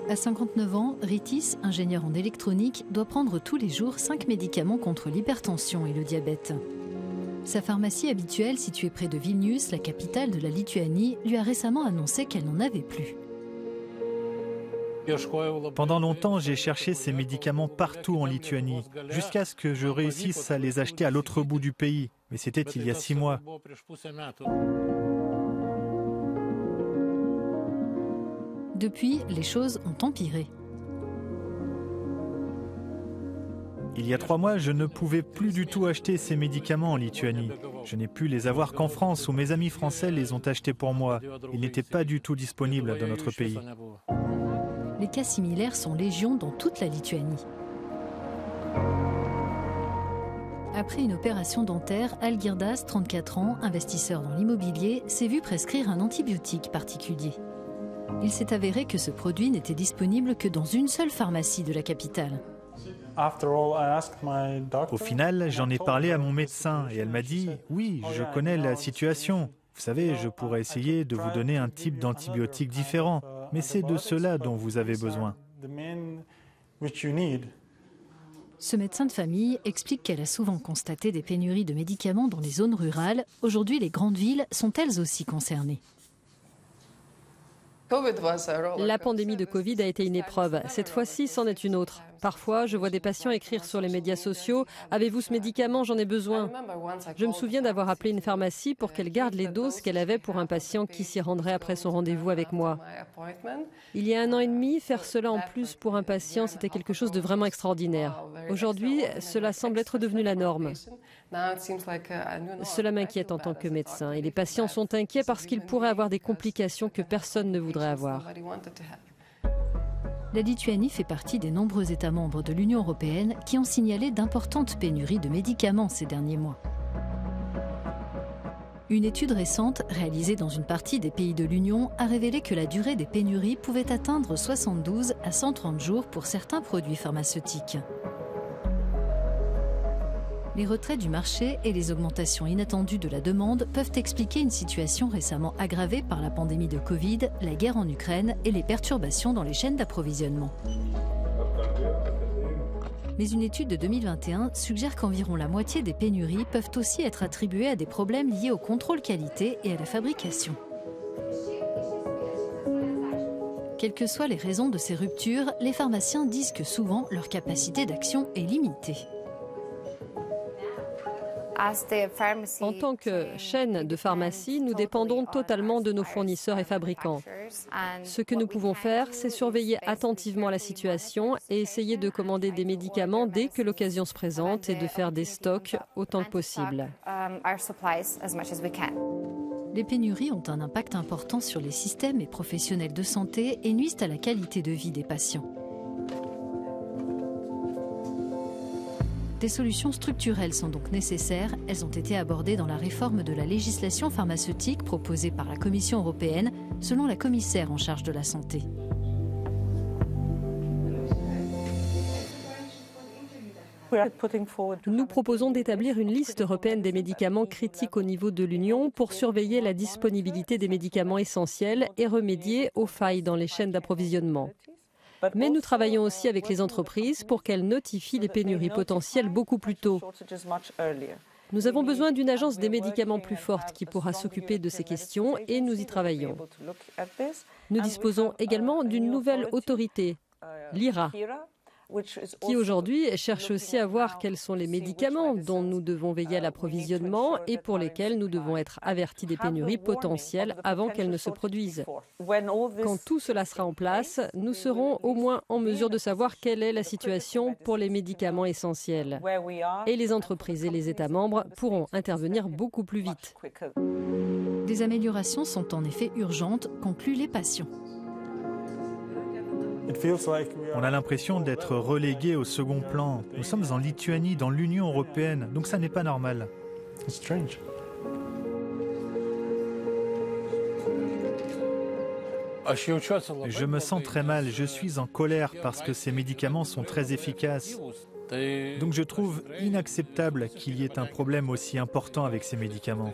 À 59 ans, Rytis, ingénieur en électronique, doit prendre tous les jours 5 médicaments contre l'hypertension et le diabète. Sa pharmacie habituelle, située près de Vilnius, la capitale de la Lituanie, lui a récemment annoncé qu'elle n'en avait plus. Pendant longtemps, j'ai cherché ces médicaments partout en Lituanie, jusqu'à ce que je réussisse à les acheter à l'autre bout du pays. Mais c'était il y a 6 mois. Depuis, les choses ont empiré. Il y a 3 mois, je ne pouvais plus du tout acheter ces médicaments en Lituanie. Je n'ai pu les avoir qu'en France, où mes amis français les ont achetés pour moi. Ils n'étaient pas du tout disponibles dans notre pays. Les cas similaires sont légion dans toute la Lituanie. Après une opération dentaire, Algirdas, 34 ans, investisseur dans l'immobilier, s'est vu prescrire un antibiotique particulier. Il s'est avéré que ce produit n'était disponible que dans une seule pharmacie de la capitale. Au final, j'en ai parlé à mon médecin et elle m'a dit « Oui, je connais la situation. Vous savez, je pourrais essayer de vous donner un type d'antibiotique différent, mais c'est de cela dont vous avez besoin. » Ce médecin de famille explique qu'elle a souvent constaté des pénuries de médicaments dans les zones rurales. Aujourd'hui, les grandes villes sont elles aussi concernées. La pandémie de Covid a été une épreuve. Cette fois-ci, c'en est une autre. Parfois, je vois des patients écrire sur les médias sociaux « Avez-vous ce médicament? J'en ai besoin ». Je me souviens d'avoir appelé une pharmacie pour qu'elle garde les doses qu'elle avait pour un patient qui s'y rendrait après son rendez-vous avec moi. Il y a 1 an et demi, faire cela en plus pour un patient, c'était quelque chose de vraiment extraordinaire. Aujourd'hui, cela semble être devenu la norme. Cela m'inquiète en tant que médecin et les patients sont inquiets parce qu'ils pourraient avoir des complications que personne ne voudrait avoir. La Lituanie fait partie des nombreux États membres de l'Union européenne qui ont signalé d'importantes pénuries de médicaments ces derniers mois. Une étude récente, réalisée dans une partie des pays de l'Union, a révélé que la durée des pénuries pouvait atteindre 72 à 130 jours pour certains produits pharmaceutiques. Les retraits du marché et les augmentations inattendues de la demande peuvent expliquer une situation récemment aggravée par la pandémie de Covid, la guerre en Ukraine et les perturbations dans les chaînes d'approvisionnement. Mais une étude de 2021 suggère qu'environ la moitié des pénuries peuvent aussi être attribuées à des problèmes liés au contrôle qualité et à la fabrication. Quelles que soient les raisons de ces ruptures, les pharmaciens disent que souvent leur capacité d'action est limitée. En tant que chaîne de pharmacie, nous dépendons totalement de nos fournisseurs et fabricants. Ce que nous pouvons faire, c'est surveiller attentivement la situation et essayer de commander des médicaments dès que l'occasion se présente et de faire des stocks autant que possible. Les pénuries ont un impact important sur les systèmes et professionnels de santé et nuisent à la qualité de vie des patients. Des solutions structurelles sont donc nécessaires. Elles ont été abordées dans la réforme de la législation pharmaceutique proposée par la Commission européenne, selon la commissaire en charge de la santé. Nous proposons d'établir une liste européenne des médicaments critiques au niveau de l'Union pour surveiller la disponibilité des médicaments essentiels et remédier aux failles dans les chaînes d'approvisionnement. Mais nous travaillons aussi avec les entreprises pour qu'elles notifient les pénuries potentielles beaucoup plus tôt. Nous avons besoin d'une agence des médicaments plus forte qui pourra s'occuper de ces questions et nous y travaillons. Nous disposons également d'une nouvelle autorité, l'IRA, qui aujourd'hui cherche aussi à voir quels sont les médicaments dont nous devons veiller à l'approvisionnement et pour lesquels nous devons être avertis des pénuries potentielles avant qu'elles ne se produisent. Quand tout cela sera en place, nous serons au moins en mesure de savoir quelle est la situation pour les médicaments essentiels. Et les entreprises et les États membres pourront intervenir beaucoup plus vite. Des améliorations sont en effet urgentes, concluent les patients. On a l'impression d'être relégués au second plan. Nous sommes en Lituanie, dans l'Union européenne, donc ça n'est pas normal. Je me sens très mal, je suis en colère parce que ces médicaments sont très efficaces. Donc je trouve inacceptable qu'il y ait un problème aussi important avec ces médicaments.